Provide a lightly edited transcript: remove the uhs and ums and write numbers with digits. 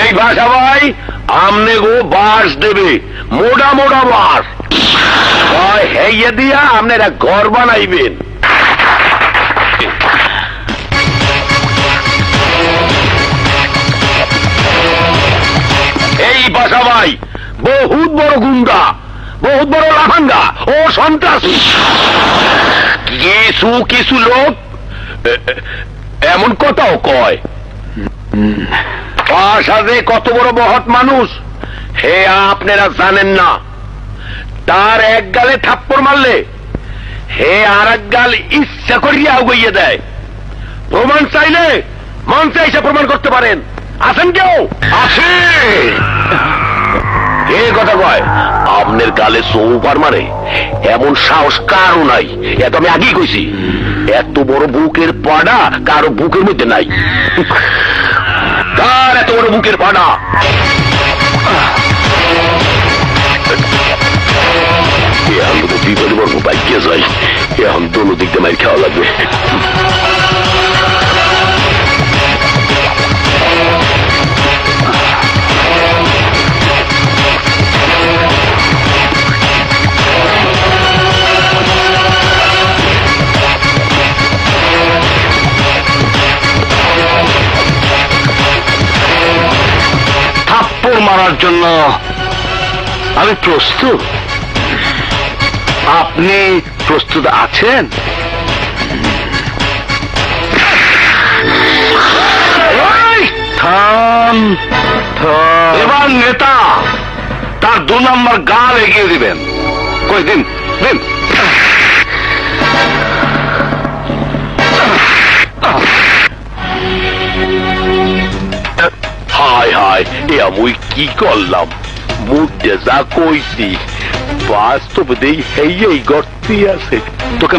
এই ভাষা ভাই আমনে গো বাস দেবে, মোটা মোটা বাস হেয়ে দিয়া আপনারা ঘর বানাইবেন। এই ভাষা ভাই বহুত বড় গুন্ডা, বহুত বড় লাফাঙ্গা ও সন্ত্রাসী। কিছু কিছু লোক এমন কথাও কয় বাসাতে কত বড় মহৎ মানুষ হে আপনারা জানেন না। তার এক গালে থাপ্পড় মারলে হে আর এক গাল ইচ্ছা করিয়া উগিয়ে দেয়। প্রমাণ চাইলে মঞ্চে এসে প্রমাণ করতে পারেন। আছেন কেউ? আছে। এ কথা কয় আপনার গালে সৌপার মারে এমন সাহস কারো নাই। এত আমি আগেই কইছি, এত বড় বুকের পাড়া কারো বুকের মধ্যে নাই। কার এত বড় বুকের পাড়া? এখন তো বিপদে পড়বো, বাইকে যাই। এখন দোনো দিক দিয়ে মাইর খাওয়া লাগবে। থাপ্পড় মারার জন্য আমি প্রস্তুত। আপনি প্রস্তুত আছেন? থাম থাম। এবার নেতা তার 2 নম্বর গাল এগিয়ে দিবেন। কই দিন দিন। হায় হায়, এ আমি কি করলাম? মুখে যা কইছি বাস্তব দেই হেই গর্তি আছে। তোকে